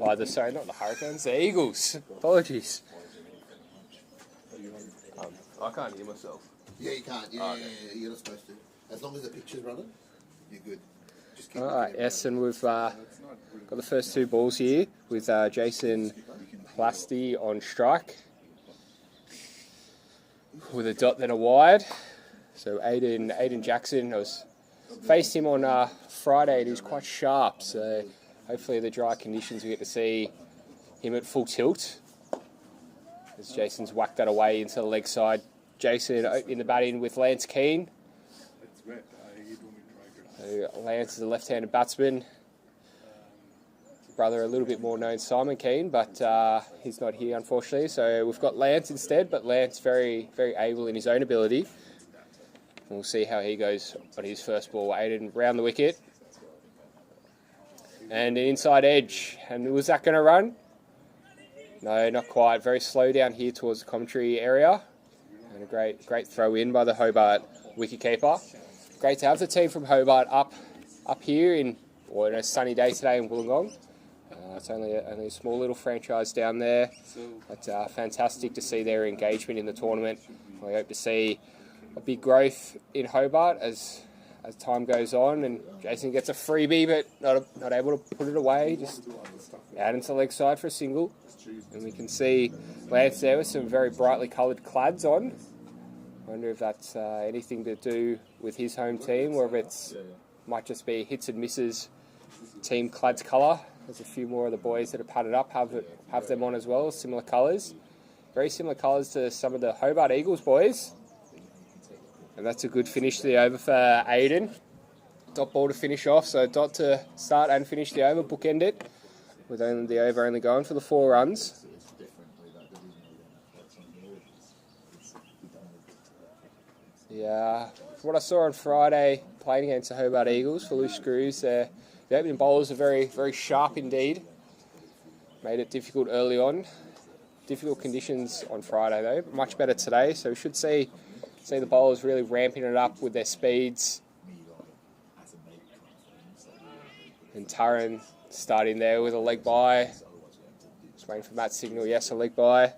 Oh, sorry, not the Hurricanes, the Eagles. Apologies. I can't hear myself. Yeah, you can't. Yeah, you're not supposed to. As long as the picture's running, you're good. Just keep Alright, yes, and we've got the first two balls here with Jason Plasty on strike. With a dot, then a wide. So Aiden Jackson, I faced him on Friday and he was quite sharp. So hopefully the dry conditions we get to see him at full tilt. As Jason's whacked that away into the leg side. Jason in the batting with Lance Keane. So Lance is a left-handed batsman. Brother a little bit more known, Simon Keane, but he's not here unfortunately. So we've got Lance instead, but Lance very, very able in his own ability. We'll see how he goes on his first ball. Aiden round the wicket. And an inside edge. And was that going to run? No, not quite. Very slow down here towards the commentary area. And a great throw in by the Hobart wicketkeeper. Great to have the team from Hobart up here in a sunny day today in Wollongong. It's only a small little franchise down there. But fantastic to see their engagement in the tournament. We hope to see a big growth in Hobart as time goes on, and Jason gets a freebie but not able to put it away, just out into the leg side for a single. And we can see Lance there with some very brightly coloured clads on. I wonder if that's anything to do with his home team, or if it's might just be hits and misses team clads colour. There's a few more of the boys that are padded up have them on as well, similar colours. Very similar colours to some of the Hobart Eagles boys. And that's a good finish to the over for Aiden. Dot ball to finish off, so dot to start and finish the over, bookend it, with the over only going for the 4 runs. Yeah, from what I saw on Friday, playing against the Hobart Eagles for loose screws, the opening bowlers are very, very sharp indeed. Made it difficult early on. Difficult conditions on Friday though, much better today, so we should see the bowlers really ramping it up with their speeds. And Taran starting there with a leg by. Just waiting for Matt's signal. Yes, a leg by.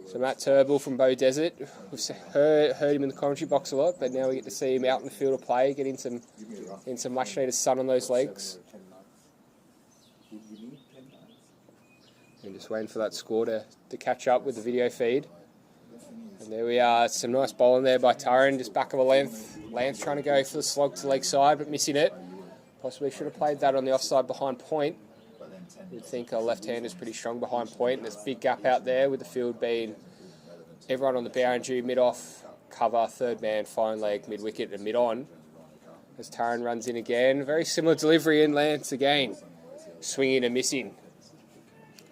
So Matt Turnbull from Bow Desert. We've heard him in the commentary box a lot, but now we get to see him out in the field of play, getting some much needed sun on those legs. And just waiting for that score to catch up with the video feed. And there we are, some nice bowling there by Taran, just back of a length. Lance trying to go for the slog to leg side, but missing it. Possibly should have played that on the offside behind point. You'd think a left-hand is pretty strong behind point, and there's a big gap out there with the field being everyone on the boundary, mid-off, cover, third man, fine leg, mid-wicket and mid-on. As Taran runs in again, very similar delivery in Lance again. Swinging and missing.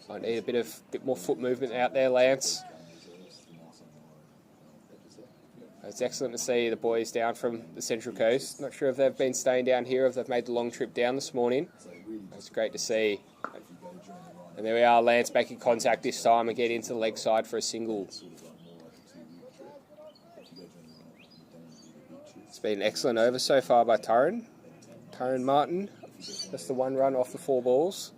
Might need a bit more foot movement out there, Lance. It's excellent to see the boys down from the Central Coast. Not sure if they've been staying down here or if they've made the long trip down this morning. It's great to see. And there we are, Lance making contact this time and getting into the leg side for a single. It's been an excellent over so far by Taran Martin. Just the 1 run off the 4 balls.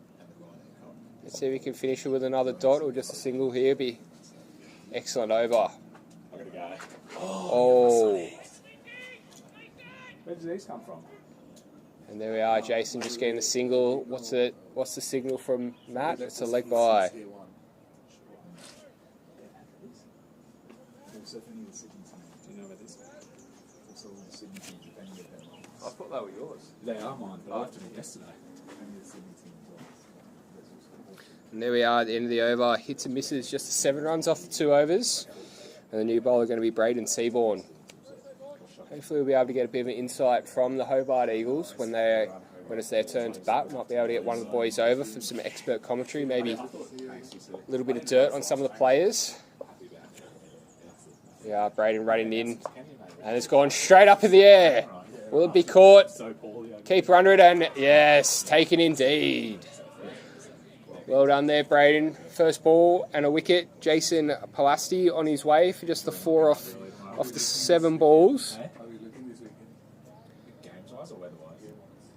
Let's see if we can finish it with another dot or just a single here. Be excellent over. Oh. Where did these come from? And there we are, Jason just getting the single. What's the signal from Matt? It's a leg by. I thought they were yours. They are mine, but I left them yesterday. And there we are at the end of the over. Hits and misses, just 7 runs off the 2 overs. And the new bowler going to be Braden Seaborn. Hopefully we'll be able to get a bit of an insight from the Hobart Eagles when it's their turn to bat. Might be able to get one of the boys over for some expert commentary, maybe a little bit of dirt on some of the players. Yeah, Braden running in, and it's gone straight up in the air. Will it be caught? Keeper under it, and yes, taken indeed. Well done there, Braden. First ball and a wicket. Jason Plasty on his way for just the 4 off the 7 balls.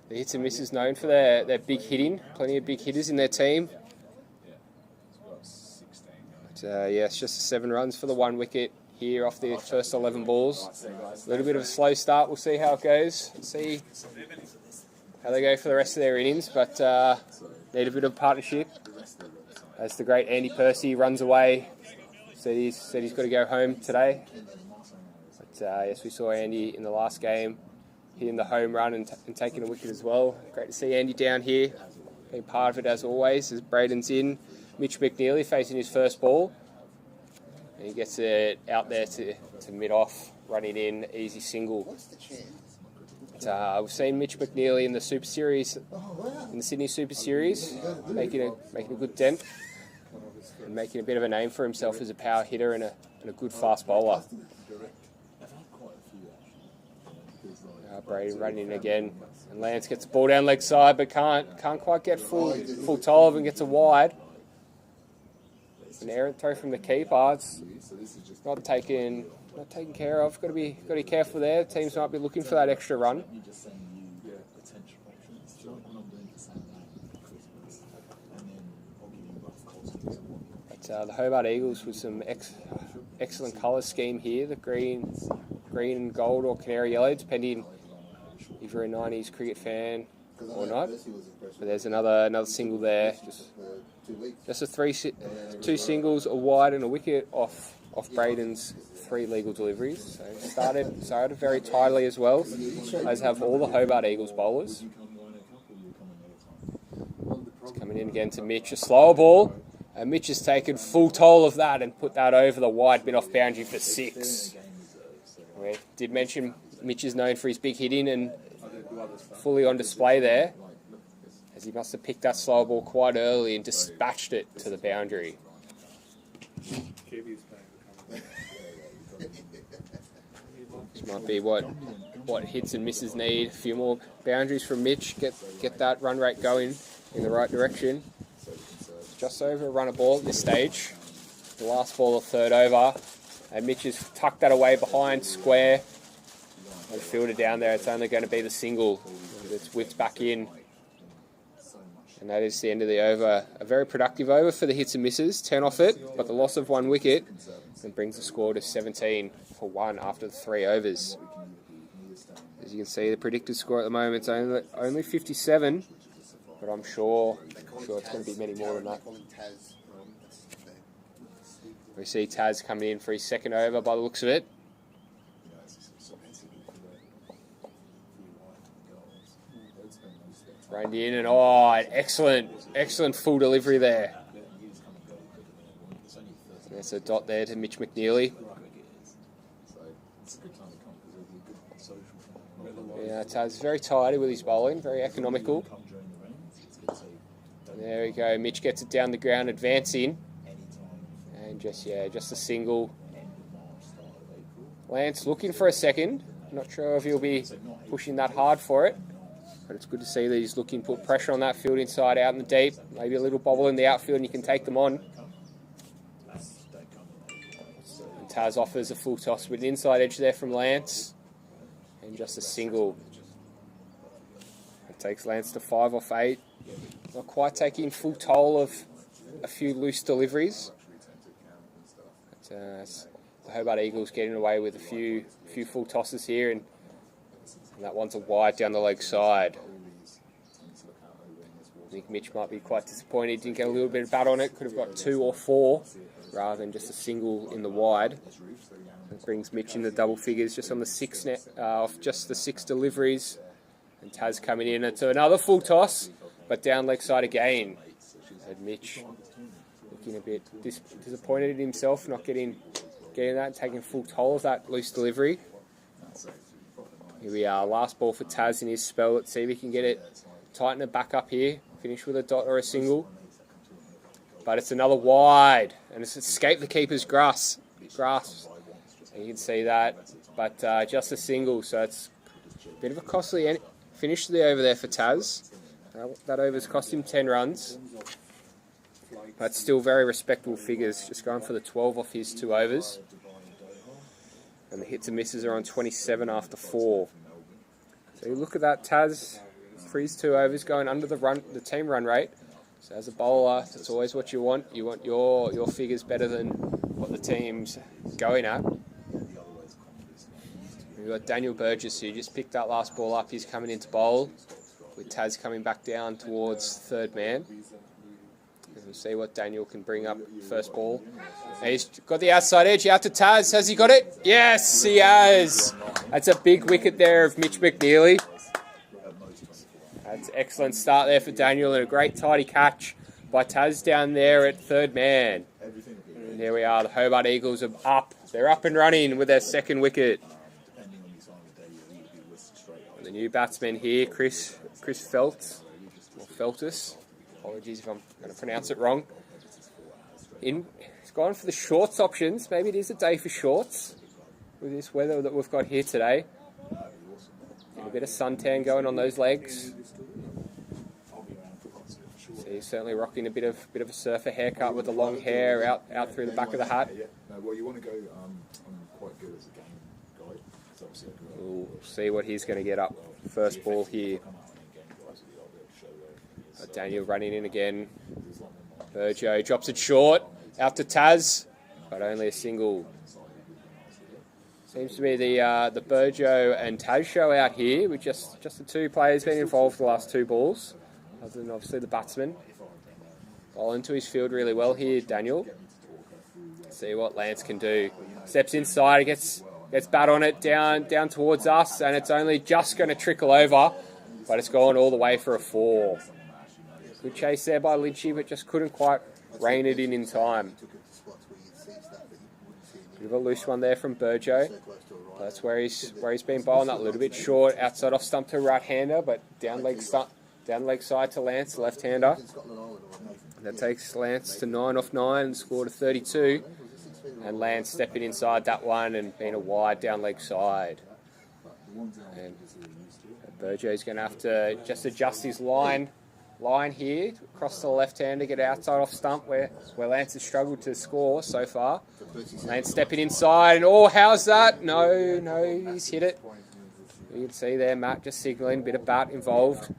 The hits and misses known for their big hitting. Plenty of big hitters in their team. But, yeah, it's just 7 runs for the 1 wicket here off the first 11 balls. A little bit of a slow start. We'll see how it goes. See how they go for the rest of their innings. But need a bit of partnership. As the great Andy Percy runs away. Said he's got to go home today. But yes, we saw Andy in the last game hitting the home run and taking a wicket as well. Great to see Andy down here, being part of it as always. As Braden's in, Mitch McNeely facing his first ball. And he gets it out there to mid-off, running in, easy single. But, we've seen Mitch McNeely in the Super Series, in the Sydney Super Series, making a good dent and making a bit of a name for himself as a power hitter and a good fast bowler. Braden running in again, and Lance gets the ball down leg side, but can't quite get full toll of and gets a wide. An errant throw from the keeper. It's not taken care of. Got to be careful there. Teams might be looking for that extra run. But the Hobart Eagles with some excellent colour scheme here. The green and gold or canary yellow, depending if you're a 90s cricket fan or not. But there's another single there. Just two singles, a wide and a wicket off Braden's 3 legal deliveries. So started very tidily as well, as have all the Hobart Eagles bowlers. It's coming in again to Mitch, a slower ball. And Mitch has taken full toll of that and put that over the wide mid-off boundary for 6. We did mention Mitch is known for his big hitting and fully on display there, as he must have picked that slow ball quite early and dispatched it to the boundary. This might be what hits and misses need. A few more boundaries from Mitch, get that run rate going in the right direction. Just over a run a ball at this stage. The last ball of third over. And Mitch has tucked that away behind square. And fielded down there. It's only going to be the single. It's whipped back in. And that is the end of the over. A very productive over for the hits and misses. 10 off it, but the loss of 1 wicket. And brings the score to 17 for 1 after the 3 overs. As you can see, the predicted score at the moment is only 57. But I'm sure it's going to be many more than that. We see Taz coming in for his second over by the looks of it. Reined in and an excellent full delivery there. There's a dot there to Mitch McNeely. Yeah, Taz is very tidy with his bowling, very economical. There we go. Mitch gets it down the ground, advancing, and just a single. Lance looking for a second. Not sure if he'll be pushing that hard for it, but it's good to see that he's looking to put pressure on that field inside, out in the deep. Maybe a little bobble in the outfield, and you can take them on. And Taz offers a full toss with an inside edge there from Lance, and just a single. It takes Lance to 5 off 8. Not quite taking full toll of a few loose deliveries. But, the Hobart Eagles getting away with a few full tosses here, and that one's a wide down the leg side. I think Mitch might be quite disappointed. Didn't get a little bit of bat on it. Could have got 2 or 4 rather than just a single in the wide. It brings Mitch in the double figures just on the 6 net, off just the 6 deliveries. And Taz coming in into another full toss, but down leg side again. And Mitch looking a bit disappointed in himself, not getting that, taking full toll of that loose delivery. Here we are, last ball for Taz in his spell. Let's see if he can get it, tighten it back up here, finish with a dot or a single. But it's another wide, and it's escaped the keeper's grasp. And you can see that, but just a single, so it's a bit of a costly finish to the over there for Taz. That over's cost him 10 runs. But still very respectable figures, just going for the 12 off his 2 overs. And the hits and misses are on 27 after 4. So you look at that, Taz for his 2 overs, going under the team run rate. So as a bowler, that's always what you want. You want your figures better than what the team's going at. We've got Daniel Burgess, who just picked that last ball up. He's coming into bowl, with Taz coming back down towards third man. We'll see what Daniel can bring up first ball. And he's got the outside edge out to Taz. Has he got it? Yes, he has. That's a big wicket there of Mitch McNeely. That's an excellent start there for Daniel, and a great tidy catch by Taz down there at third man. And here we are, the Hobart Eagles are up. They're up and running with their second wicket. And the new batsman here, Chris Feltz, or Feltus. Apologies if I'm going to pronounce it wrong. He's gone for the shorts options. Maybe it is a day for shorts with this weather that we've got here today. A bit of suntan going on those legs. So he's certainly rocking a bit of a surfer haircut with the long hair out through the back of the hat. Well, you want to go. I'm quite good as a game guide. We'll see what he's going to get up. First ball here. Daniel running in again. Burjo drops it short. Out to Taz, but only a single. Seems to be the Burjo and Taz show out here, with just the 2 players being involved for the last 2 balls, other than obviously the batsman. Ball into his field really well here, Daniel. See what Lance can do. Steps inside, gets bat on it, down towards us, and it's only just going to trickle over, but it's gone all the way for a 4. Good chase there by Lynchy, but just couldn't quite rein it in time. Bit of a loose one there from Burjo. That's where he's been bowling that little bit short, outside off stump to right-hander, but down leg side to Lance, the left-hander. That takes Lance to 9 off 9 and scored a 32. And Lance stepping inside that one and being a wide down leg side. And Burjo's going to have to just adjust his line here, across to the left-hander, get outside off stump where Lance has struggled to score so far. Lance stepping inside, and oh, how's that? No, he's hit it. You can see there, Matt just signalling, a bit of bat involved.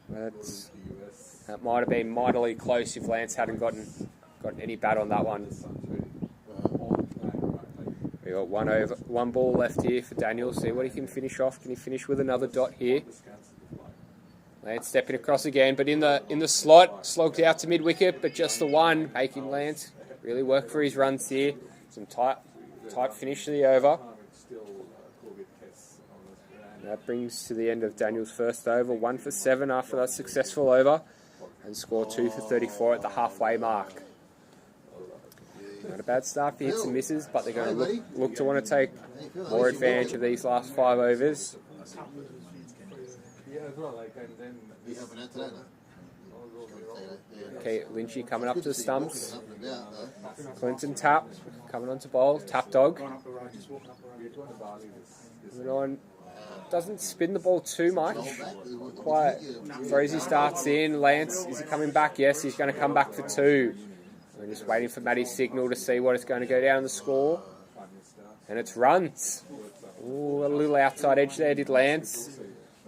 That might have been mightily close if Lance hadn't gotten any bat on that one. We got one ball left here for Daniel. See what he can finish off. Can he finish with another dot here? Lance stepping across again, but in the slot, slogged out to mid wicket, but just the one, making Lance really work for his runs here. Some tight finish to the over. And that brings to the end of Daniel's first over, 1 for 7 after that successful over, and score 2 for 34 at the halfway mark. Not a bad start for hits and misses, but they're going to look to want to take more advantage of these last 5 overs. Okay, Lynchy coming up to the stumps. Clinton tap, coming onto bowl. Tap dog. Moving on. Doesn't spin the ball too much. Quite. Rosie starts in. Lance, is he coming back? Yes, he's going to come back for 2. We're just waiting for Matty's signal to see what is going to go down the score. And it's runs. Ooh, a little outside edge there, did Lance.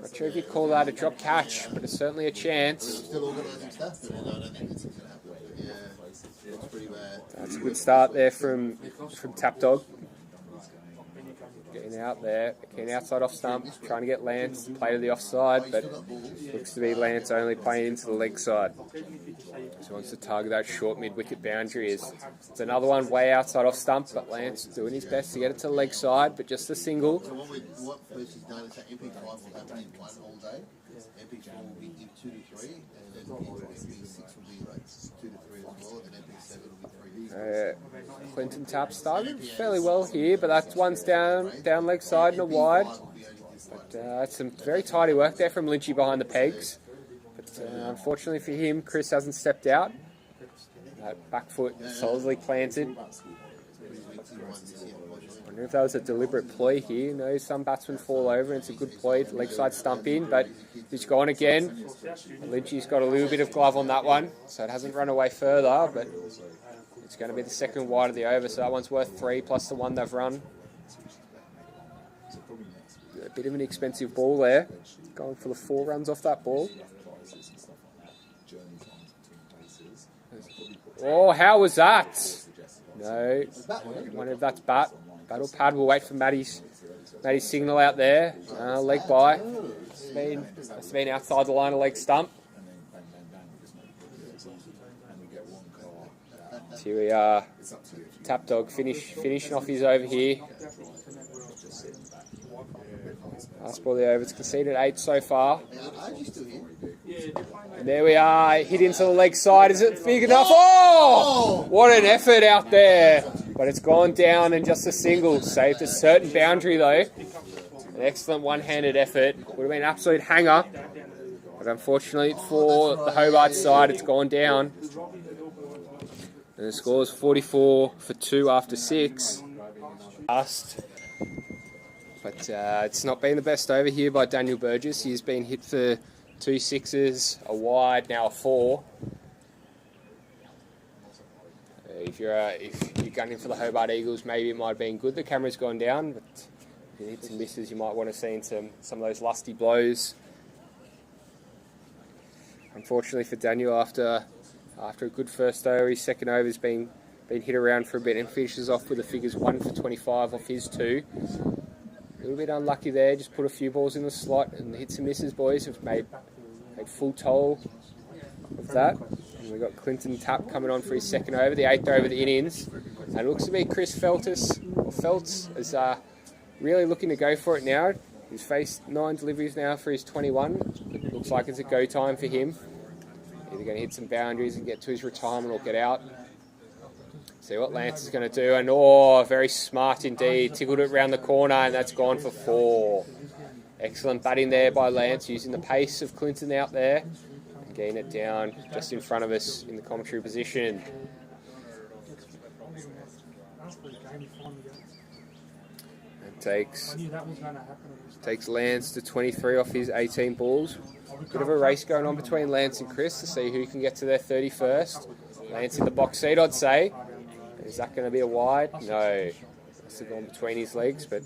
Not sure if you'd call that a drop catch, but it's certainly a chance. That's a good start there from Tap Dog. Getting out there, getting outside off stump, trying to get Lance to play to the offside, but looks to be Lance only playing into the leg side. So wants to target that short mid-wicket boundary. It's another one way outside off stump, but Lance doing his best to get it to the leg side, but just a single. So what Percy's done is that MP5 will happen in 1 all day. MP4 will be in 2 to 3, and then MP6 will be like 2 to 3 as well, and MP7 will be 3. Clinton Tap started fairly well here, but that one's down leg side and a wide. But some very tidy work there from Lynchy behind the pegs. But unfortunately for him, Chris hasn't stepped out. That back foot solidly planted. I wonder if that was a deliberate ploy here. You know, some batsmen fall over and it's a good ploy, leg side stump in, but he's gone again. Lynchy's got a little bit of glove on that one, so it hasn't run away further, but it's going to be the second wide of the over, so that one's worth 3 plus the one they've run. A bit of an expensive ball there. Going for the 4 runs off that ball. Oh, how was that? No, I wonder if that's bat. Battle pad. We'll wait for Matty's signal out there. Leg by. It's been outside the line of leg stump. So here we are. Tap Dog finishing off his over here. Last ball of the over. It's conceded 8 so far. And there we are. Hit into the leg side. Is it big enough? Oh! What an effort out there. But it's gone down in just a single. Saved a certain boundary though. An excellent one-handed effort. Would have been an absolute hanger. But unfortunately for the Hobart side, it's gone down. And the score is 44 for 2 after 6. But it's not been the best over here by Daniel Burgess. He's been hit for 2 sixes, a wide, now a 4. If you're gunning for the Hobart Eagles, maybe it might have been good. The camera's gone down, but if you hit some misses, you might want to see some of those lusty blows. Unfortunately for Daniel, after a good first over, his second over's been hit around for a bit and finishes off with the figures 1 for 25 off his 2. A little bit unlucky there, just put a few balls in the slot and hit some misses, boys. Have made full toll of that. And we've got Clinton Tapp coming on for his second over, the 8th over of the innings. And it looks to be Chris Feltz is really looking to go for it now. He's faced 9 deliveries now for his 21. It looks like it's a go time for him. Either going to hit some boundaries and get to his retirement or get out. See what Lance is going to do. And very smart indeed. Tickled it round the corner and that's gone for 4. Excellent batting there by Lance, using the pace of Clinton out there and getting it down just in front of us in the commentary position. It takes Lance to 23 off his 18 balls. Bit of a race going on between Lance and Chris to see who can get to their 31st. Lance in the box seat, I'd say. Is that going to be a wide? No. Must have gone between his legs, but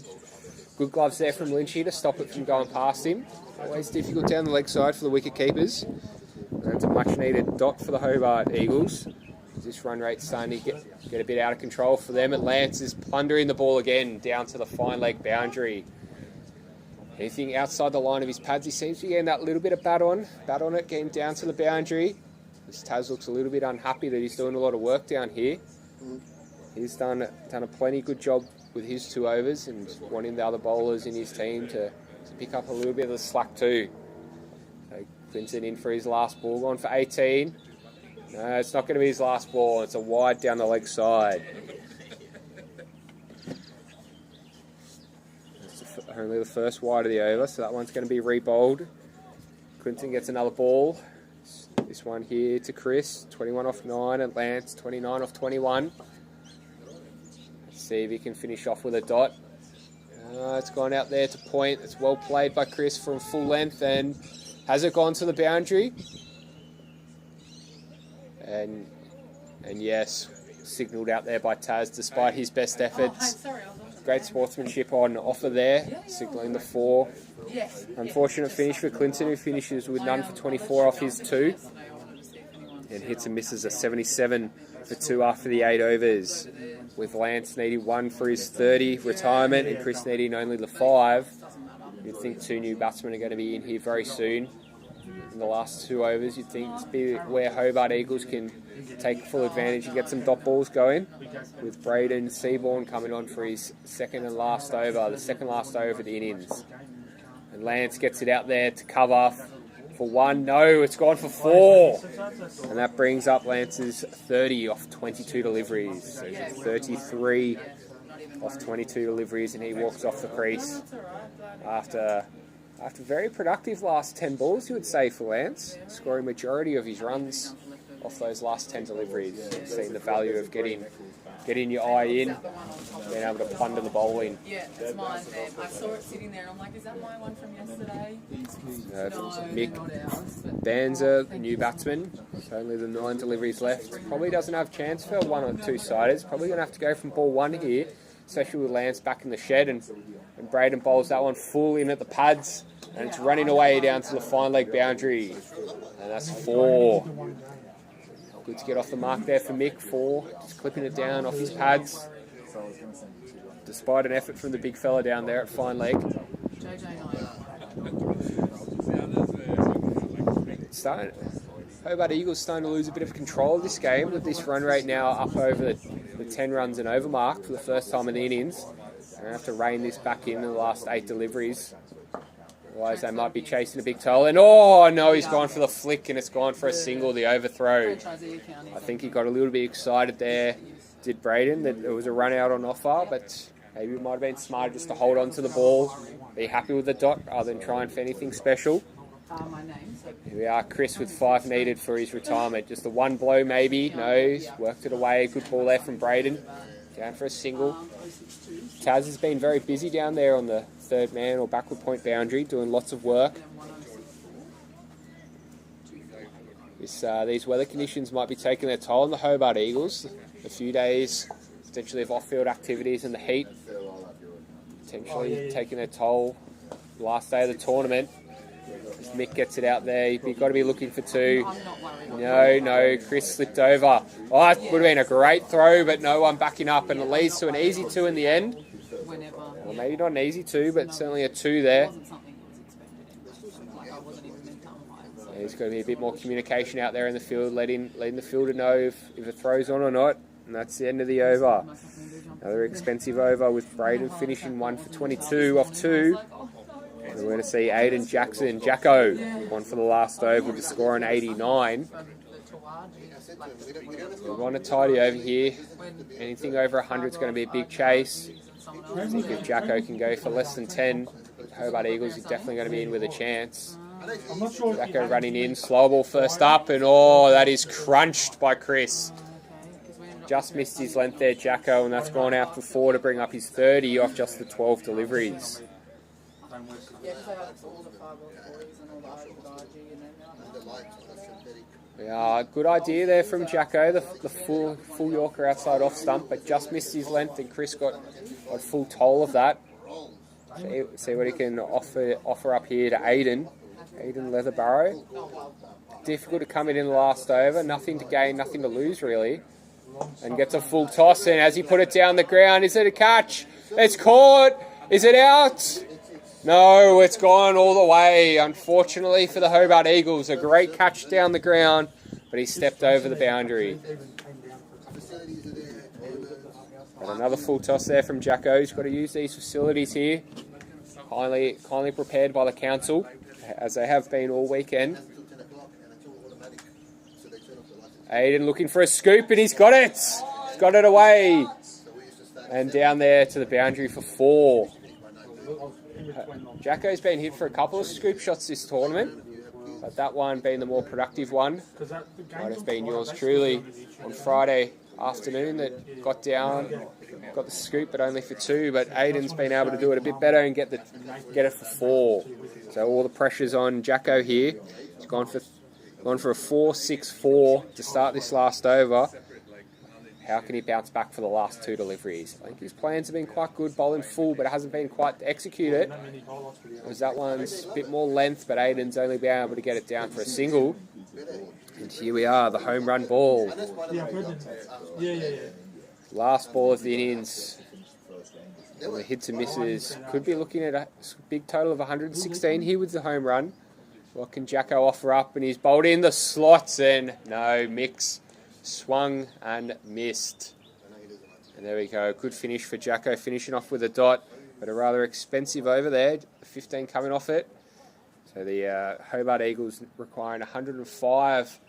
good gloves there from Lynchy to stop it from going past him. Always difficult down the leg side for the wicket keepers. And that's a much needed dot for the Hobart Eagles. This run rate's starting to get a bit out of control for them. And Lance is plundering the ball again down to the fine leg boundary. Anything outside the line of his pads, he seems to be getting that little bit of bat on it, getting down to the boundary. This Taz looks a little bit unhappy that he's doing a lot of work down here. He's done a plenty good job with his 2 overs and wanting the other bowlers in his team to pick up a little bit of the slack too. So Clinton in for his last ball, going for 18. No, it's not going to be his last ball. It's a wide down the leg side. That's only the first wide of the over, so that one's going to be re-bowled. Clinton gets another ball. This one here to Chris, 21 off 9, and Lance, 29 off 21. Let's see if he can finish off with a dot. It's gone out there to point. It's well played by Chris from full length, and has it gone to the boundary? And yes, signalled out there by Taz despite his best efforts. Great sportsmanship on offer there, signalling the 4. Unfortunate finish for Clinton, who finishes with none for 24 off his 2. And hits and misses a 77 for 2 after the 8 overs. With Lance needing 1 for his 30 retirement and Chris needing only the 5. You'd think 2 new batsmen are going to be in here very soon. In the last 2 overs, you'd think this be where Hobart Eagles can take full advantage and get some dot balls going. With Braden Seaborn coming on for his second last over of the innings. And Lance gets it out there to cover for 1. No, it's gone for 4. And that brings up Lance's 30 off 22 deliveries. So 33 off 22 deliveries, and he walks off the crease after very productive last 10 balls, you would say, for Lance, scoring majority of his runs off those last 10 deliveries. Seeing the value of getting your eye in, being able to plunder the bowling. Yeah, it's mine then. I saw it sitting there and I'm like, is that my one from yesterday? Mick not ours, but Banzer, the new batsman, only the 9 deliveries left. Probably doesn't have chance for 1 or 2 siders. Probably going to have to go from ball 1 here. especially with Lance back in the shed, and Braden bowls that one full in at the pads, and it's running away down to the fine leg boundary, and that's 4. Good to get off the mark there for Mick. 4, just clipping it down off his pads, despite an effort from the big fella down there at fine leg. Hobart Eagles starting to lose a bit of control of this game, with this run rate now up over the 10 runs and over mark for the first time in the innings. They're going to have to rein this back in the last 8 deliveries. Otherwise they might be chasing a big total. And oh no, he's gone for the flick and it's gone for a single, the overthrow. I think he got a little bit excited there, did Braden, that there was a run out on offer, but maybe it might have been smarter just to hold on to the ball, be happy with the dot rather than trying for anything special. Here we are, Chris with 5 needed for his retirement. Just the one blow maybe. No, he's worked it away. Good ball there from Braden. Down for a single. Taz has been very busy down there on the third man or backward point boundary, doing lots of work. These weather conditions might be taking their toll on the Hobart Eagles. A few days potentially of off-field activities and the heat potentially taking their toll. Last day of the tournament. As Mick gets it out there, you've got to be looking for 2. No, Chris slipped over. Oh, it would have been a great throw, but no one backing up, and it leads to an easy 2 in the end. Well, maybe not an easy 2, but certainly a 2 there. There's got to be a bit more communication out there in the field, letting the fielder know if it throws on or not, and that's the end of the over. Another expensive over with Braden finishing 1 for 22 off 2. And we're going to see Aiden Jacko, 1 for the last over to score an 89. We want to tidy over here. Anything over 100 is going to be a big chase. I think if Jacko can go for less than 10, Hobart Eagles is definitely going to be in with a chance. Jacko running in, slow ball first up, and oh, that is crunched by Chris. Just missed his length there, Jacko, and that's gone out for 4 to bring up his 30 off just the 12 deliveries. Yeah, good idea there from Jacko, the full Yorker outside off stump, but just missed his length, and Chris got full toll of that. See what he can offer up here to Aiden Leatherbarrow. Difficult to come in the last over, nothing to gain, nothing to lose really. And gets a full toss, and as he put it down the ground, is it a catch? It's caught! Is it out? No, it's gone all the way, unfortunately for the Hobart Eagles. A great catch down the ground, but he stepped over the boundary. Got another full toss there from Jacko. He's got to use these facilities here. Kindly prepared by the council, as they have been all weekend. Aiden looking for a scoop, and he's got it! He's got it away. And down there to the boundary for 4. Jacko's been hit for a couple of scoop shots this tournament, but that one being the more productive one. Might have been yours truly on Friday afternoon that got the scoop, but only for 2. But Aiden's been able to do it a bit better and get it for 4. So all the pressure's on Jacko here. He's gone for a 4-6-4 to start this last over. How can he bounce back for the last 2 deliveries? I think his plans have been quite good, bowling full, but it hasn't been quite to execute it. Because that one's a bit more length, but Aiden's only been able to get it down for a single. And here we are, the home run ball. Last ball of the innings. The hits and misses. Could be looking at a big total of 116 here with the home run. What can Jacko offer up? And he's bowled in the slots, and no, mix. Swung and missed. And there we go. Good finish for Jacko, finishing off with a dot, but a rather expensive over there. 15 coming off it. So the Hobart Eagles requiring 105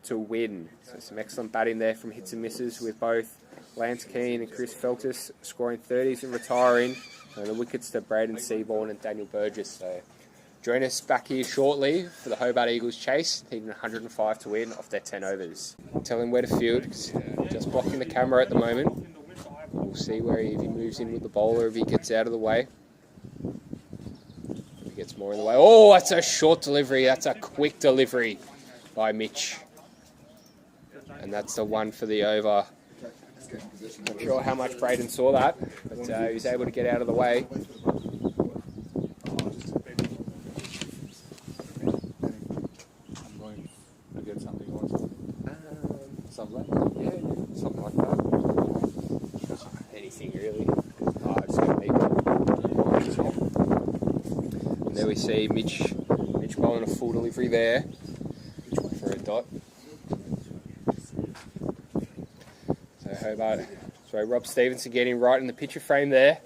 to win. So some excellent batting there from hits and misses, with both Lance Keane and Chris Feltus scoring 30s and retiring. And the wickets to Braden Seaborn and Daniel Burgess. So join us back here shortly for the Hobart Eagles chase, needing 105 to win off their 10 overs. Tell him where to field, just blocking the camera at the moment. We'll see if he moves in with the bowler, if he gets out of the way. If he gets more in the way. Oh, that's a short delivery. That's a quick delivery by Mitch. And that's the 1 for the over. getting possession. Not sure how much Braden saw that, but he was able to get out of the way. I'm going to get something or something. Something? Yeah, something like that. Anything really. Oh, it's going to be. And there we see Mitch bowling a full delivery there for a dot. So Hobart, Rob Stevenson getting right in the picture frame there.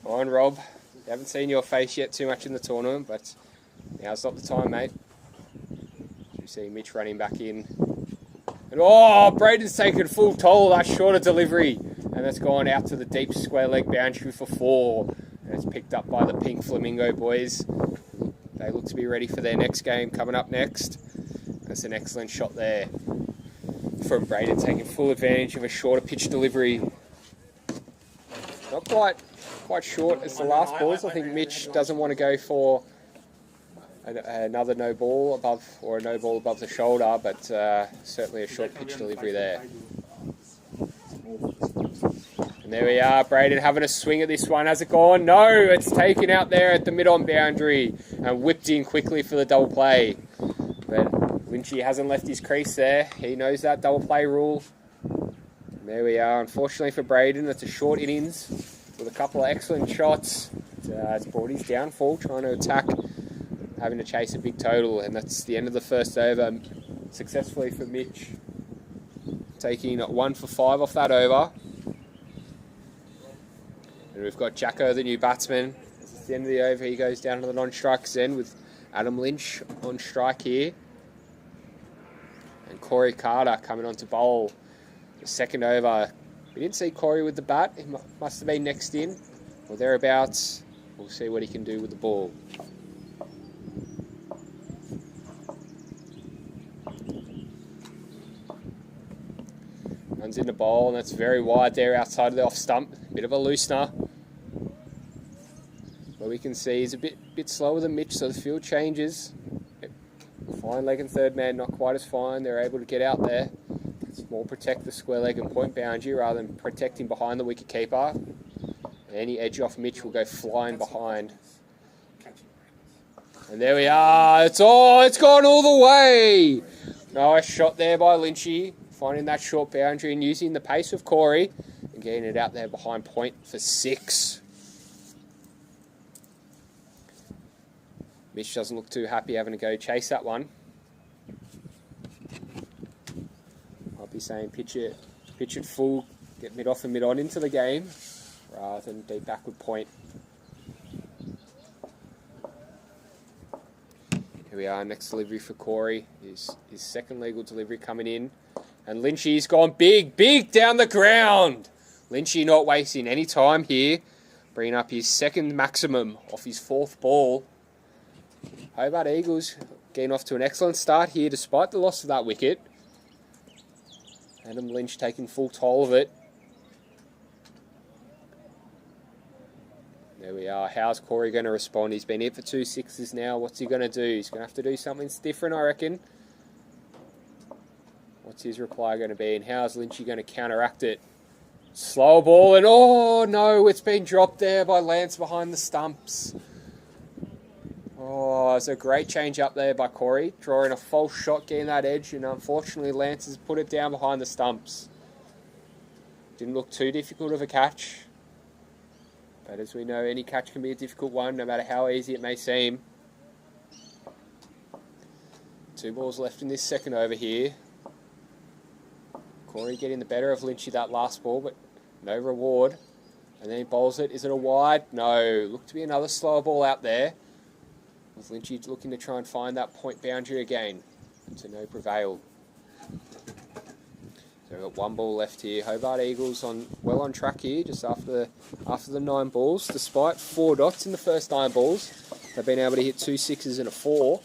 On Rob, you haven't seen your face yet too much in the tournament, but now's not the time, mate. You see Mitch running back in. And oh, Braden's taken full toll of that shorter delivery. And that's gone out to the deep square leg boundary for 4. And it's picked up by the Pink Flamingo boys. They look to be ready for their next game coming up next. That's an excellent shot there from Braden, taking full advantage of a shorter pitch delivery. Not quite short as the last balls. I think Mitch doesn't want to go for another no ball above, or a no ball above the shoulder, but certainly a short pitch delivery there. And there we are, Braden having a swing at this one. Has it gone? No, it's taken out there at the mid-on boundary and whipped in quickly for the double play. But Lynchy hasn't left his crease there. He knows that double play rule. And there we are. Unfortunately for Braden, it's a short innings with a couple of excellent shots. It's brought his downfall, trying to attack, having to chase a big total. And that's the end of the first over successfully for Mitch. Taking 1 for 5 off that over. And we've got Jacko, the new batsman. At the end of the over, he goes down to the non-strikers end with Adam Lynch on strike here. And Corey Carter coming on to bowl the second over. We didn't see Corey with the bat. He must have been next in or thereabouts. We'll see what he can do with the ball. Runs in the bowl, and that's very wide there outside of the off stump. Bit of a loosener. But we can see he's a bit slower than Mitch, so the field changes. Fine leg and third man, not quite as fine. They're able to get out there. It's more protect the square leg and point boundary rather than protecting behind the wicket keeper. Any edge off Mitch will go flying behind. And there we are. It's gone all the way. Nice shot there by Lynchy, finding that short boundary and using the pace of Corey and getting it out there behind point for 6. Mitch doesn't look too happy having to go chase that one. I'll be saying pitch it full, get mid off and mid on into the game rather than deep backward point. Here we are, next delivery for Corey. His second legal delivery coming in. And Lynchy's gone big down the ground. Lynchy not wasting any time here, bringing up his second maximum off his 4th ball. Hobart Eagles getting off to an excellent start here despite the loss of that wicket. Adam Lynch taking full toll of it. There we are. How's Corey going to respond? He's been hit for 2 sixes now. What's he going to do? He's going to have to do something different, I reckon. What's his reply going to be? And how's Lynchy going to counteract it? Slow ball, and oh no, it's been dropped there by Lance behind the stumps. Oh, it's a great change up there by Corey, drawing a false shot, getting that edge, and unfortunately Lance has put it down behind the stumps. Didn't look too difficult of a catch, but as we know, any catch can be a difficult one, no matter how easy it may seem. 2 balls left in this second over here. Corey getting the better of Lynchy that last ball, but no reward. And then he bowls it. Is it a wide? No. Looked to be another slower ball out there, with Lynchy looking to try and find that point boundary again. To no prevail. So we've got 1 ball left here. Hobart Eagles well on track here, just after the 9 balls. Despite 4 dots in the first 9 balls, they've been able to hit 2 sixes and a 4.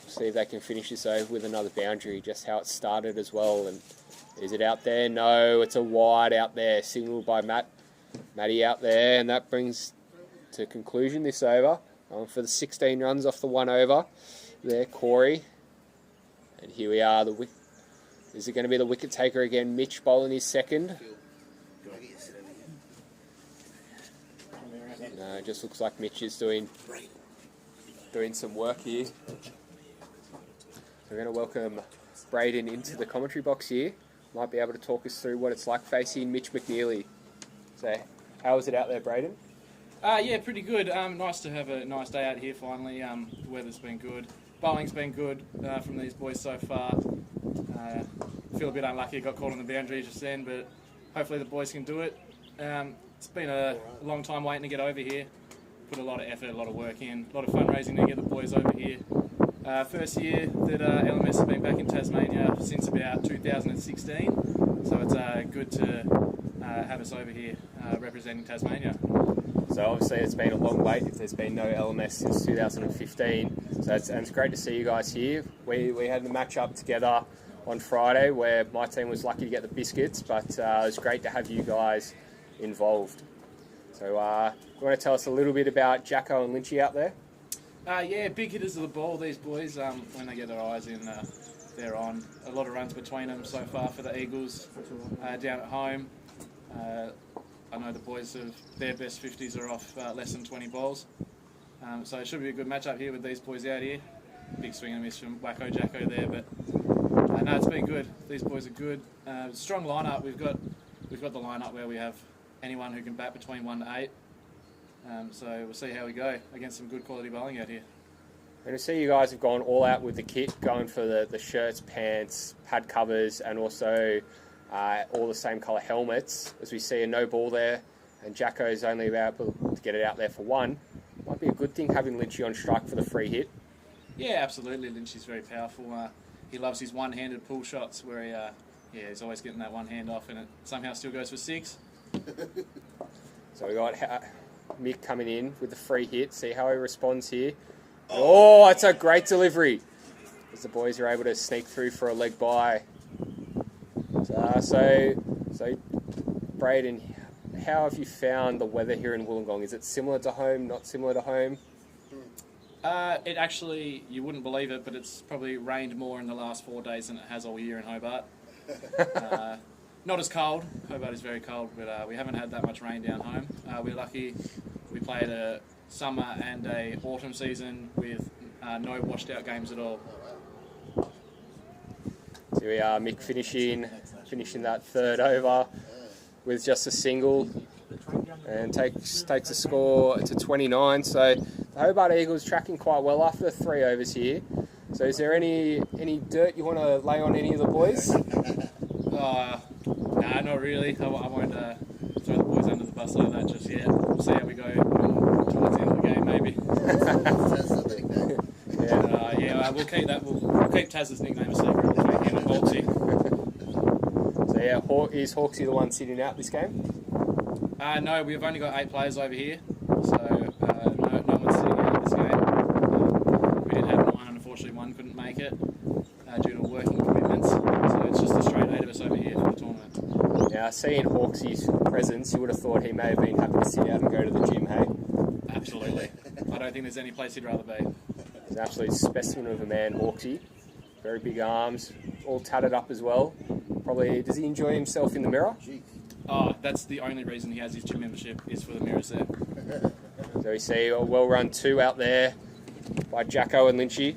See if they can finish this over with another boundary, just how it started as well. And is it out there? No, it's a wide out there, signalled by Matty out there, and that brings to conclusion this over. For the 16 runs off the 1 over there, Corey. And here we are, the Is it going to be the wicket taker again? Mitch bowling his second. No, it just looks like Mitch is doing some work here. So we're going to welcome Braden into the commentary box here. Might be able to talk us through what it's like facing Mitch McNeely. So, how was it out there, Braden? Yeah, pretty good. Nice to have a nice day out here finally. The weather's been good. Bowling's been good from these boys so far. Feel a bit unlucky I got caught on the boundary just then, but hopefully the boys can do it. It's been a long time waiting to get over here. Put a lot of effort, a lot of work in, a lot of fundraising to get the boys over here. First year that LMS has been back in Tasmania since about 2016, so it's good to have us over here representing Tasmania. So obviously it's been a long wait if there's been no LMS since 2015. So it's great to see you guys here. We had the match up together on Friday where my team was lucky to get the biscuits, but it was great to have you guys involved. So you want to tell us a little bit about Jacko and Lynchy out there? Yeah, big hitters of the ball, these boys. When they get their eyes in, they're on. A lot of runs between them so far for the Eagles down at home. I know the boys their best 50s are off less than 20 balls. So it should be a good match up here with these boys out here. Big swing and miss from Wacko Jacko there, but no, it's been good. These boys are good. Strong lineup. We've got the lineup where we have anyone who can bat between 1 to 8. So we'll see how we go against some good quality bowling out here. And I see you guys have gone all out with the kit, going for the shirts, pants, pad covers, and also all the same colour helmets. As we see a no ball there, and Jacko's only able to get it out there for one. Might be a good thing having Lynchy on strike for the free hit. Yeah, absolutely. Lynchy's very powerful. He loves his one-handed pull shots where he's always getting that one hand off and it somehow still goes for 6. So we got Mick coming in with the free hit. See how he responds here. Oh, it's a great delivery. As the boys are able to sneak through for a leg by. So Braden, how have you found the weather here in Wollongong? Is it similar to home, not similar to home? It actually, you wouldn't believe it, but it's probably rained more in the last 4 days than it has all year in Hobart. Not as cold. Hobart is very cold, but we haven't had that much rain down home. We're lucky. We played a summer and a autumn season with no washed out games at all. So we are Mick finishing that third over with just a single and takes the score to 29. So the Hobart Eagles tracking quite well after the 3 overs here. So is there any dirt you want to lay on any of the boys? Nah, not really. I won't throw the boys under the bus like that just yet. We'll see how we go towards the end of the game, maybe. We'll keep that. We'll keep Taz's nickname a secret between him and Hawksy. So yeah, is Hawksy the one sitting out this game? No, we've only got 8 players over here, so no one's sitting out this game. We did have one, and unfortunately one couldn't make it due to working commitments. So it's just a straight 8 of us over here for the tournament. Now, seeing Hawksy's presence, you would have thought he may have been happy to sit out and go to the gym, hey? Absolutely. I don't think there's any place he'd rather be. He's an absolute specimen of a man, Hawksy. Very big arms, all tatted up as well. Probably, does he enjoy himself in the mirror? Oh, that's the only reason he has his gym membership, is for the mirrors there. So we see a well-run 2 out there by Jacko and Lynchy.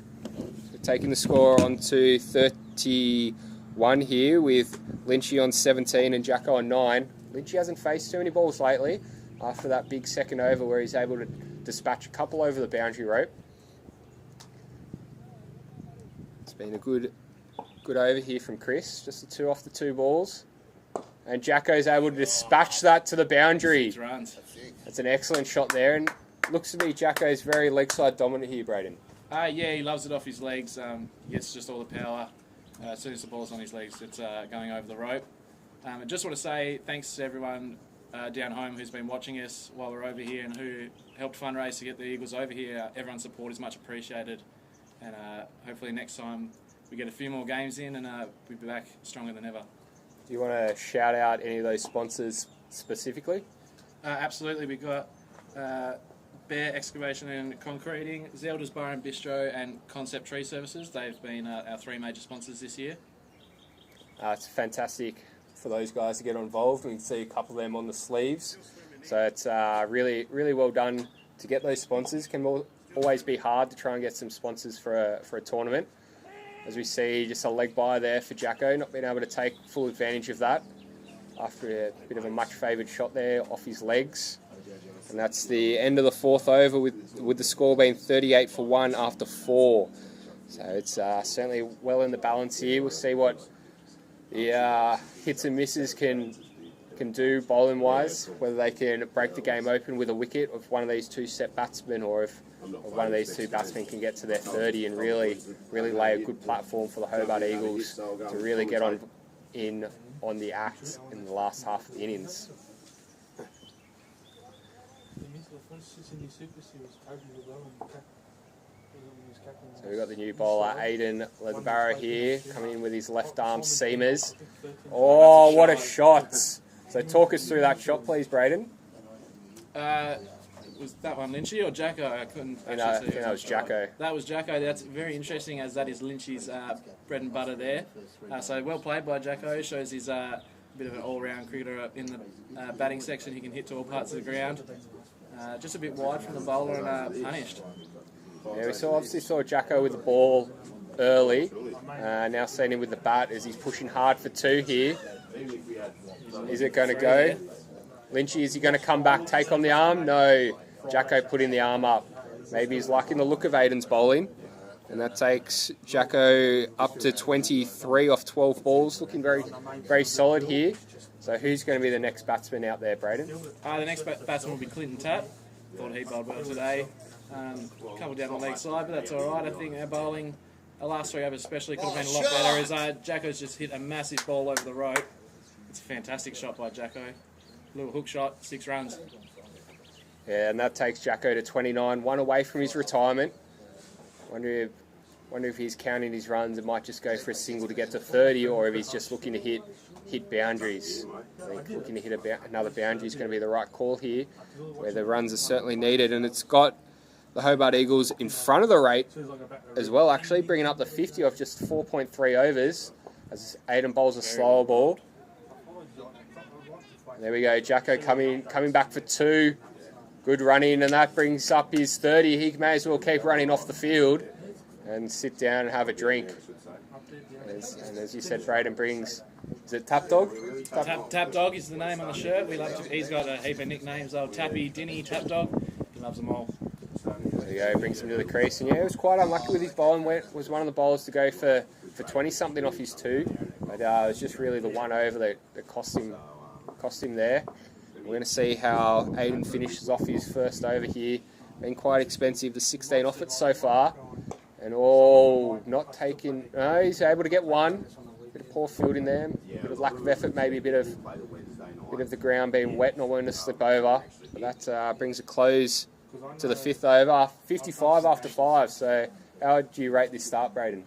So taking the score on to 31 here with Lynchy on 17 and Jacko on 9. Lynchy hasn't faced too many balls lately after that big second over where he's able to dispatch a couple over the boundary rope. It's been a good over here from Chris. Just the 2 off the 2 balls. And Jacko's able to dispatch that to the boundary. 6 runs. That's an excellent shot there. And looks to be Jacko's very leg side dominant here, Braden. Yeah, he loves it off his legs. He gets just all the power. As soon as the ball's on his legs, it's going over the rope. I just want to say thanks to everyone down home who's been watching us while we're over here and who helped fundraise to get the Eagles over here. Everyone's support is much appreciated. And hopefully next time we get a few more games in and we'll be back stronger than ever. Do you want to shout out any of those sponsors specifically? Absolutely. We've got Bear Excavation and Concreting, Zelda's Bar and Bistro and Concept Tree Services. They've been our 3 major sponsors this year. It's fantastic for those guys to get involved. We can see a couple of them on the sleeves. So it's really, really well done to get those sponsors. Can always be hard to try and get some sponsors for a tournament. As we see, just a leg by there for Jacko, not being able to take full advantage of that after a bit of a much favoured shot there off his legs. And that's the end of the fourth over with the score being 38 for 1 after 4. So it's certainly well in the balance here. We'll see what the hits and misses can do bowling wise, whether they can break the game open with a wicket of one of these two set batsmen, or if one of these two batsmen can get to their 30 and really lay a good platform for the Hobart Eagles to really get on the act in the last half of the innings. So we've got the new bowler, Aidan Leatherbarrow here, coming in with his left arm seamers. Oh, what a shot! So talk us through that shot, please, Braden. Was that one Lynchy or Jacko? I couldn't actually see. I think that was Jacko. That was Jacko. That's very interesting, as that is Lynchy's bread and butter there. So well played by Jacko. Shows he's a bit of an all-round cricketer in the batting section. He can hit to all parts of the ground. Just a bit wide from the bowler and punished. Yeah, we obviously saw Jacko with the ball early. Now seeing him with the bat as he's pushing hard for 2 here. Is it going to go? Lynchy, is he going to come back, take on the arm? No. Jacko putting the arm up. Maybe he's liking the look of Aidan's bowling. And that takes Jacko up to 23 off 12 balls. Looking very solid here. So who's going to be the next batsman out there, Braden? The next batsman will be Clinton Tapp. Thought he bowled well today. A couple down the leg side, but that's all right. I think our bowling, the last 3 overs especially, could have been a lot better. As Jacko's just hit a massive ball over the rope. It's a fantastic shot by Jacko. Little hook shot, 6 runs. Yeah, and that takes Jacko to 29, 1 away from his retirement. Wonder if he's counting his runs and might just go for a single to get to 30, or if he's just looking to hit boundaries. I think looking to hit another boundary is going to be the right call here, where the runs are certainly needed. And it's got the Hobart Eagles in front of the rate as well, actually, bringing up the 50 off just 4.3 overs as Aidan bowls a slower ball. There we go, Jacko coming back for 2. Good running, and that brings up his 30. He may as well keep running off the field and sit down and have a drink. And as you said, Braden brings, is it Tap Dog? Tap Dog is the name on the shirt. He's got a heap of nicknames. Tappy, Dinny, Tap Dog. He loves them all. There you go, brings him to the crease. And yeah, he was quite unlucky with his bowling. Was one of the bowlers to go for 20-something off his 2. But it was just really the 1 over that cost him there. We're going to see how Aidan finishes off his first over here. Been quite expensive, the 16 off it so far. And not taking. No, he's able to get 1. Bit of poor fielding there. Bit of lack of effort, maybe a bit of the ground being wet, not wanting to slip over. But that brings a close to the 5th over. 55 after 5. So how do you rate this start, Braden?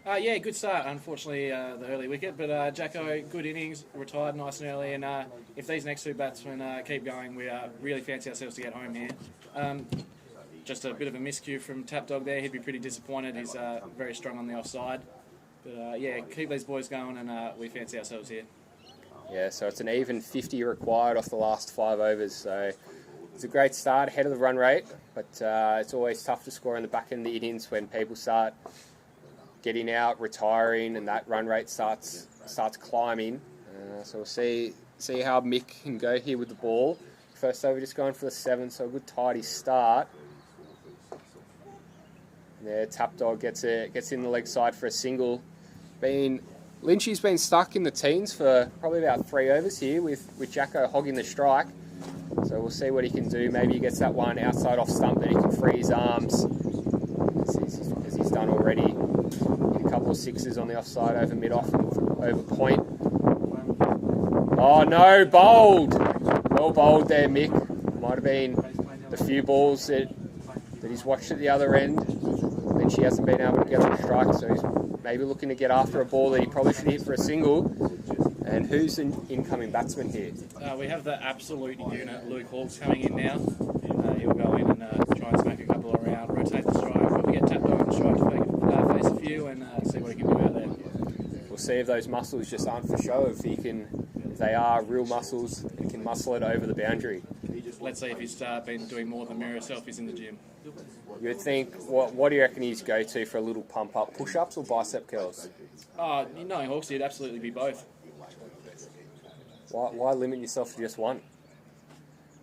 Yeah, good start. Unfortunately, the early wicket, but Jacko, good innings, retired nice and early, and if these next 2 batsmen keep going, we really fancy ourselves to get home here. Just a bit of a miscue from Tap Dog there. He'd be pretty disappointed. He's very strong on the offside. But yeah, keep these boys going, and we fancy ourselves here. Yeah, so it's an even 50 required off the last 5 overs. So it's a great start ahead of the run rate, but it's always tough to score in the back end of the innings when people start getting out, retiring, and that run rate starts climbing. So we'll see how Mick can go here with the ball. First over just going for the 7, so a good tidy start. And there, Tap Dog gets in the leg side for a single. Lynchy's been stuck in the teens for probably about 3 overs here with Jacko hogging the strike. So we'll see what he can do. Maybe he gets that one outside off stump that he can free his arms, as he's done already. Hit a couple of 6s on the offside over mid-off and over point. Oh no, bowled! Well bowled there, Mick. Might have been the few balls that he's watched at the other end. Lynchy hasn't been able to get on a strike, so he's maybe looking to get after a ball that he probably should hit for a single. And who's an incoming batsman here? We have the absolute unit, Luke Hawkes, coming in now. He'll go in and try and smack a couple around, rotate the strike, probably get tapped on the strike to face a few and see what he can do out there. We'll see if those muscles just aren't for show, if they are real muscles and can muscle it over the boundary. Let's see if he's been doing more than mirror selfies in the gym. You would think, what do you reckon he's go to for a little pump up? Push-ups or bicep curls? Knowing Hawksy, it'd absolutely be both. Why limit yourself to just one?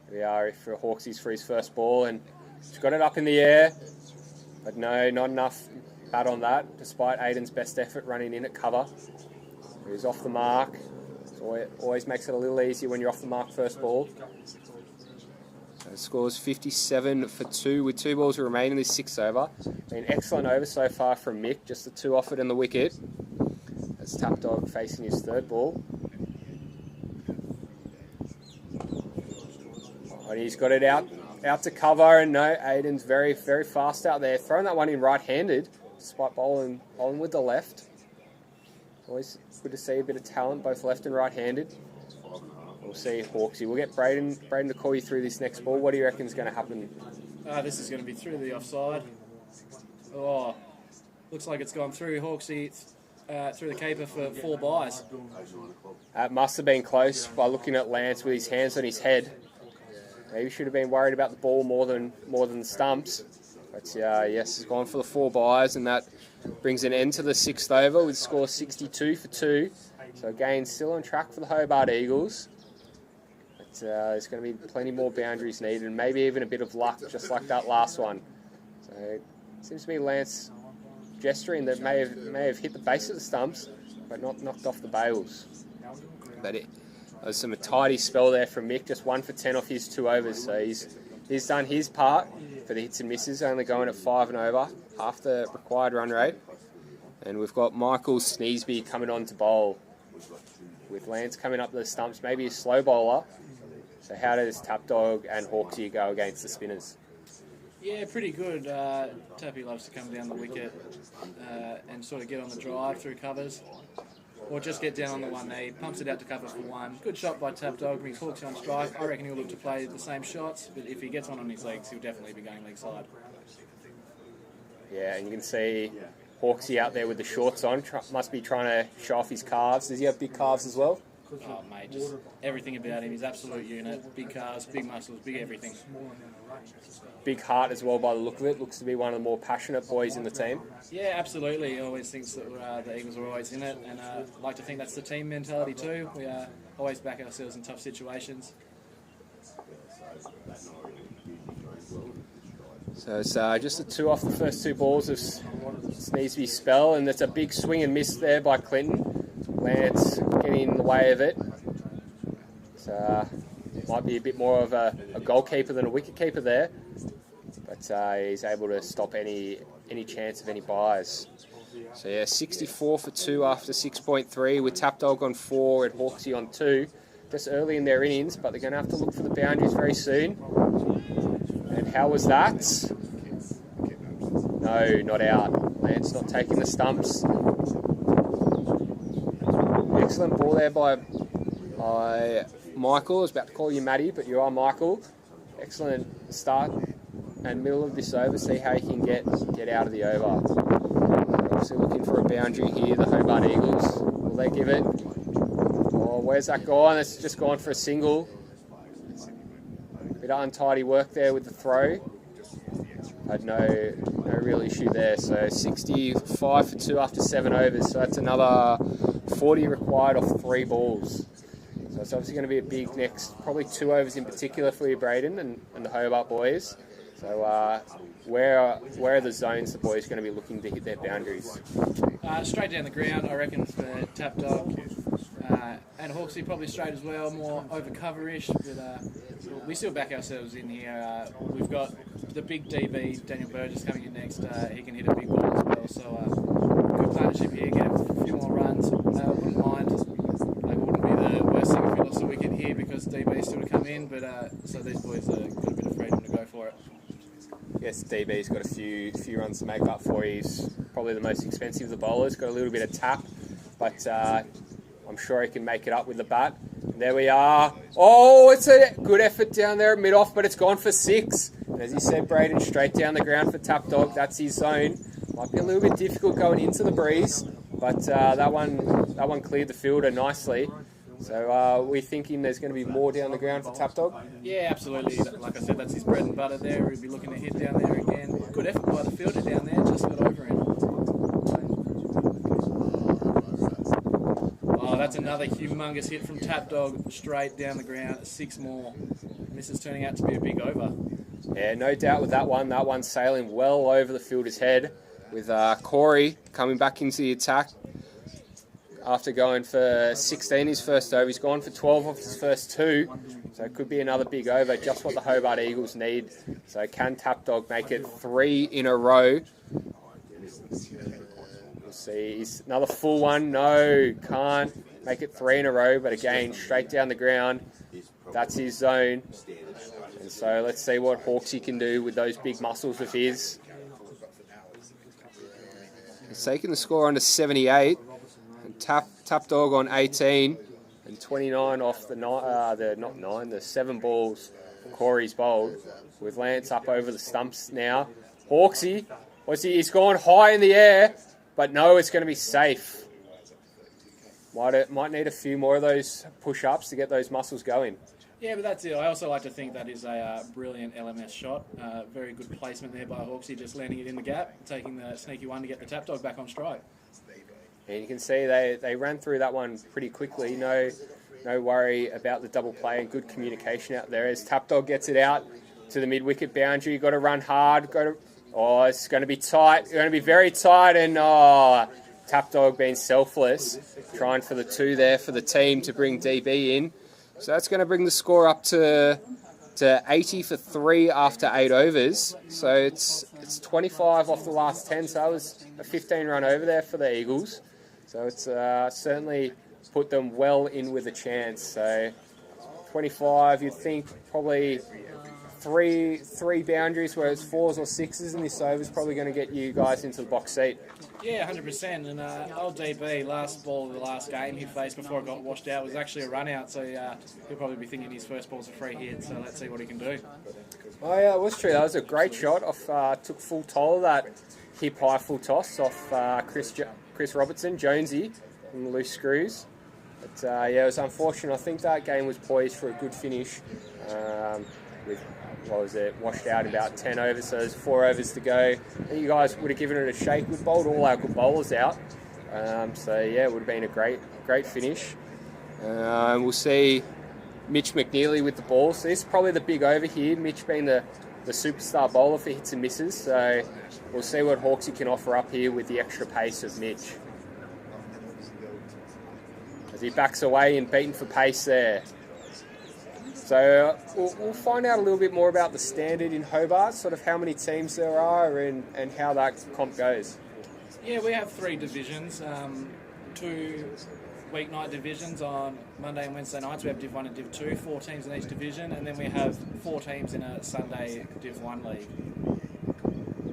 Here we are for Hawksy's for his first ball, and he's got it up in the air, but no, not enough bat on that, despite Aiden's best effort running in at cover. He's off the mark. So always makes it a little easier when you're off the mark first ball. So the score's 57 for 2 with 2 balls remaining in this 6th over. Been excellent over so far from Mick, just the 2 off it and the wicket. That's Tap Dog facing his 3rd ball. And he's got it out to cover, and no, Aiden's very, very fast out there. Throwing that one in right-handed, despite bowling with the left. Always good to see a bit of talent, both left and right-handed. We'll see Hawksy. We'll get Braden to call you through this next ball. What do you reckon is going to happen? This is going to be through the offside. Oh, looks like it's gone through Hawksy through the keeper for 4 byes. It must have been close by looking at Lance with his hands on his head. Maybe should have been worried about the ball more than the stumps. But yes, he's gone for the 4 byes, and that brings an end to the 6th over with score 62 for 2. So again, still on track for the Hobart Eagles. But there's going to be plenty more boundaries needed, and maybe even a bit of luck, just like that last one. So it seems to be Lance gesturing that may have hit the base of the stumps, but not knocked off the bails. But there's some tidy spell there from Mick, just 1 for 10 off his 2 overs. So he's done his part for the hits and misses, only going at 5 and over, half the required run rate. And we've got Michael Sneesby coming on to bowl, with Lance coming up the stumps, maybe a slow bowler. So how does Tap Dog and Hawksy go against the spinners? Yeah, pretty good. Tappy loves to come down the wicket and sort of get on the drive through covers, or just get down on the one knee, pumps it out to cover for 1. Good shot by Tap Dog, brings Hawksy on strike. I reckon he'll look to play the same shots, but if he gets on his legs, he'll definitely be going leg side. Yeah, and you can see Hawksy out there with the shorts on, must be trying to show off his calves. Does he have big calves as well? Oh, mate, just everything about him. He's absolute unit. Big calves, big muscles, big everything. Big heart as well by the look of it. Looks to be one of the more passionate boys in the team. Yeah, absolutely. He always thinks that the Eagles are always in it, and I like to think that's the team mentality too. We always back ourselves in tough situations. So it's just a 2 off the first 2 balls of Sneesby's spell, and that's a big swing and miss there by Clinton. Lance getting in the way of it. So might be a bit more of a goalkeeper than a wicketkeeper there, but he's able to stop any chance of any byes. So yeah, 64 for 2 after 6.3 with Tap Dog on 4 and Hawksy on 2. Just early in their innings, but they're going to have to look for the boundaries very soon. And how was that? No, not out. Lance not taking the stumps. Excellent ball there by Michael. I was about to call you Matty, but you are Michael. Excellent start and middle of this over. See how you can get out of the over. Obviously looking for a boundary here, the Hobart Eagles. Will they give it? Oh, where's that gone? It's just gone for a single. Bit of untidy work there with the throw. Had no real issue there. So 65 for 2 after 7 overs. So that's another 40 required off 3 balls. So it's obviously going to be a big next, probably 2 overs in particular for you, Braden, and the Hobart boys. So where are the zones the boys going to be looking to hit their boundaries? Straight down the ground, I reckon, for Tap Dog. And Hawksy probably straight as well, more over cover-ish, but we still back ourselves in here. We've got the big DB, Daniel Burgess, coming in next. He can hit a big ball as well, so good partnership here, get a few more runs. Wouldn't mind. It wouldn't be the worst thing if we lost a wicket here because DB's still to come in, but so these boys got a bit of freedom to go for it. Yes, DB's got a few runs to make up for. He's probably the most expensive of the bowlers. Got a little bit of tap, but I'm sure he can make it up with the bat. And there we are. Oh, it's a good effort down there at mid-off, but it's gone for 6. And as you said, Braden, straight down the ground for Tap Dog. That's his zone. Might be a little bit difficult going into the breeze. but that one cleared the fielder nicely. So we're thinking there's going to be more down the ground for Tap Dog. Yeah, absolutely. Like I said, that's his bread and butter there. He'd be looking to hit down there again. Good effort by the fielder down there, just got over him. Oh, that's another humongous hit from Tap Dog, straight down the ground. 6 more. This is turning out to be a big over. Yeah, no doubt with that one. That one's sailing well over the fielder's head, with Corey coming back into the attack. After going for 16 his first over, he's gone for 12 off his first 2. So it could be another big over, just what the Hobart Eagles need. So can Tap Dog make it 3 in a row? We'll see. He's another full one. No, can't make it 3 in a row. But again, straight down the ground. That's his zone. And so let's see what Hawksy can do with those big muscles of his. He's taking the score under 78. Tap Dog on 18 and 29 off the 7 balls Corey's bowled, with Lance up over the stumps now. Hawksy, he's gone high in the air, but no, it's going to be safe. Might need a few more of those push-ups to get those muscles going. Yeah, but that's it. I also like to think that is a brilliant LMS shot. Very good placement there by Hawksy, just landing it in the gap, taking the sneaky one to get the Tap Dog back on strike. And you can see they ran through that one pretty quickly. No worry about the double play, and good communication out there as Tap Dog gets it out to the mid-wicket boundary. You've got to run hard. It's going to be tight. It's going to be very tight. And Tap Dog being selfless, trying for the 2 there for the team to bring DB in. So that's going to bring the score up to 80 for 3 after 8 overs. So it's 25 off the last 10. So that was a 15-run over there for the Eagles. So it's certainly put them well in with a chance. So 25, you'd think probably three boundaries, where it's 4s or 6s, and this over is probably going to get you guys into the box seat. Yeah, 100%. And old DB, last ball of the last game he faced before it got washed out was actually a run out. So he'll probably be thinking his first ball's a free hit. So let's see what he can do. Oh yeah, it was true. That was a great shot. Took full toll of that hip high full toss off Chris Robertson, Jonesy, and the loose screws. But yeah, it was unfortunate. I think that game was poised for a good finish. With washed out about 10 overs, so there's 4 overs to go. I think you guys would have given it a shake. We've bowled all our good bowlers out. So yeah, it would have been a great finish. We'll see Mitch McNeely with the ball. So this is probably the big over here. Mitch being the superstar bowler for hits and misses. So we'll see what Hawksy can offer up here with the extra pace of Mitch. As he backs away and beaten for pace there. So we'll find out a little bit more about the standard in Hobart, sort of how many teams there are and how that comp goes. Yeah, we have 3 divisions, 2 weeknight divisions on Monday and Wednesday nights. We have Div 1 and Div 2, 4 teams in each division, and then we have 4 teams in a Sunday Div 1 league.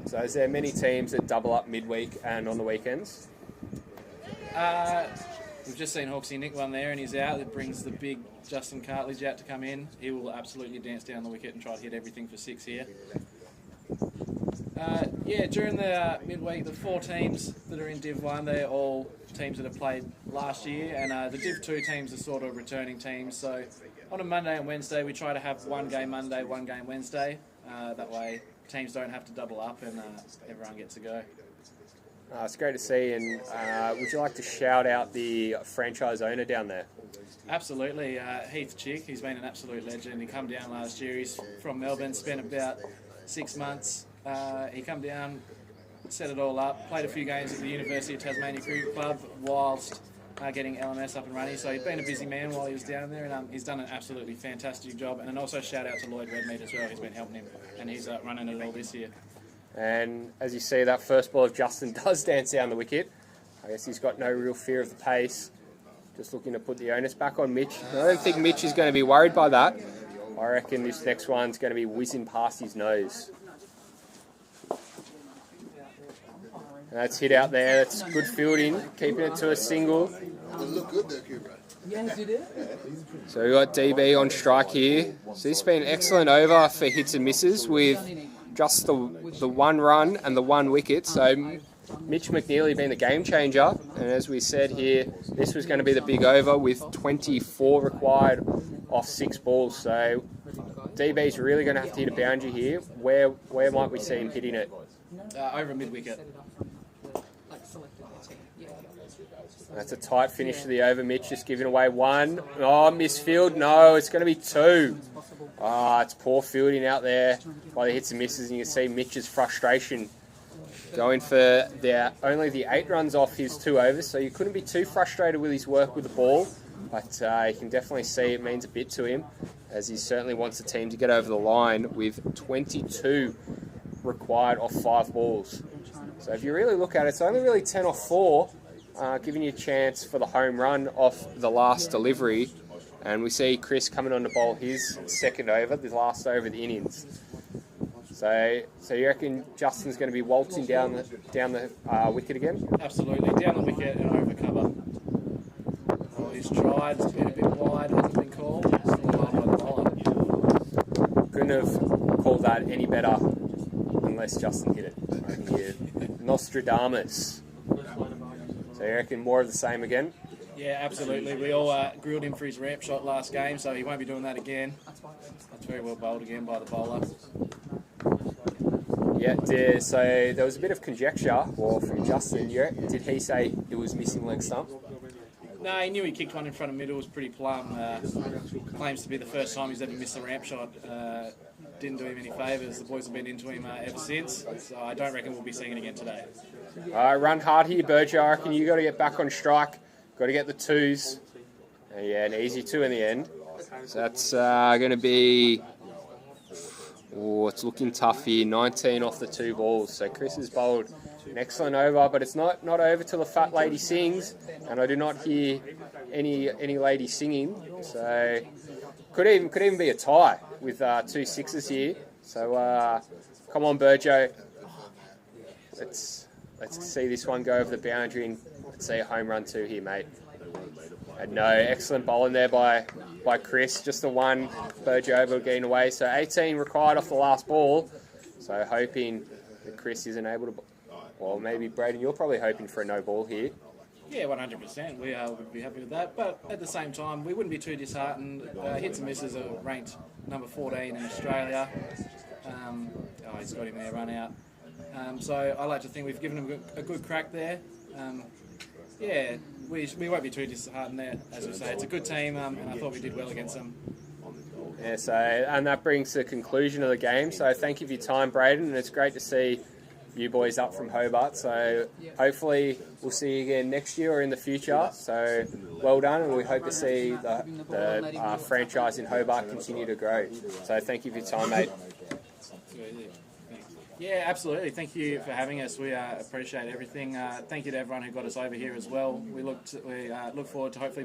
So is there many teams that double up midweek and on the weekends? We've just seen Hawksy nick one there and he's out. It brings the big Justin Cartledge out to come in. He will absolutely dance down the wicket and try to hit everything for 6 here. Yeah, during the midweek, the 4 teams that are in Div 1, they're all teams that have played last year, and the Div 2 teams are sort of returning teams. So on a Monday and Wednesday, we try to have 1 game Monday, 1 game Wednesday. That way teams don't have to double up and everyone gets a go. It's great to see, and would you like to shout out the franchise owner down there? Absolutely, Heath Chick. He's been an absolute legend. He come down last year. He's from Melbourne, spent about 6 months. He come down, set it all up, played a few games at the University of Tasmania Cricket Club whilst getting LMS up and running. So he'd been a busy man while he was down there, and he's done an absolutely fantastic job. And also shout out to Lloyd Redmead as well. He's been helping him, and he's running it all this year. And as you see, that first ball of Justin does dance down the wicket. I guess he's got no real fear of the pace. Just looking to put the onus back on Mitch. I don't think Mitch is going to be worried by that. I reckon this next one's going to be whizzing past his nose. And that's hit out there. That's good fielding, keeping it to a single. It looked good there, Cooper. Yes, you did. So we've got DB on strike here. So this has been an excellent over for hits and misses with just the 1 run and the 1 wicket. So Mitch McNeely being the game changer, and as we said here, this was going to be the big over with 24 required off 6 balls. So DB's really going to have to hit a boundary here. Where might we see him hitting it? Over mid-wicket. That's a tight finish to the over. Mitch just giving away 1. Oh, misfield. No, it's going to be 2. It's poor fielding out there by the hits and misses, and you can see Mitch's frustration going for only the 8 runs off his 2 overs, so you couldn't be too frustrated with his work with the ball, but you can definitely see it means a bit to him, as he certainly wants the team to get over the line with 22 required off 5 balls. So if you really look at it, it's only really 10 off 4, giving you a chance for the home run off the last delivery. And we see Chris coming on to bowl his second over, the last over of the innings. So you reckon Justin's going to be waltzing down the wicket again? Absolutely, down the wicket and over cover. Oh, he's tried, it's been a bit wide, hasn't been called. Couldn't have called that any better unless Justin hit it. I reckon you Nostradamus. So you reckon more of the same again? Yeah, absolutely. We all grilled him for his ramp shot last game, so he won't be doing that again. That's very well bowled again by the bowler. Yeah, so there was a bit of conjecture, from Justin. Did he say it was missing leg stump? No, he knew he kicked one in front of middle, was pretty plumb. Claims to be the first time he's ever missed a ramp shot. Didn't do him any favours. The boys have been into him ever since, so I don't reckon we'll be seeing it again today. Run hard here, Burgess. I reckon you got to get back on strike. Got to get the 2s. Yeah, an easy 2 in the end. So that's going to be... Oh, it's looking tough here. 19 off the 2 balls. So Chris has bowled an excellent over, but it's not over till the fat lady sings, and I do not hear any lady singing. So could even be a tie with 2 6s here. So come on, Burjo. Let's see this one go over the boundary and let's see a home run 2 here, mate. And no, excellent bowling there by Chris. Just the 1 Burjo over getting away. So 18 required off the last ball. So hoping that Chris isn't able to... Well, maybe, Braden, you're probably hoping for a no ball here. Yeah, 100%. We would be happy with that. But at the same time, we wouldn't be too disheartened. Hits and misses are ranked number 14 in Australia. He's got him there, run out. So I like to think we've given him a good crack there. Yeah, we won't be too disheartened there, as we say. It's a good team, and I thought we did well against them. Yeah, so, and that brings the conclusion of the game. So thank you for your time, Braden, and it's great to see you boys up from Hobart. So hopefully we'll see you again next year or in the future. So well done, and we hope to see the franchise in Hobart continue to grow. So thank you for your time, mate. Yeah, absolutely. Thank you for having us. We appreciate everything. Thank you to everyone who got us over here as well. We look forward to hopefully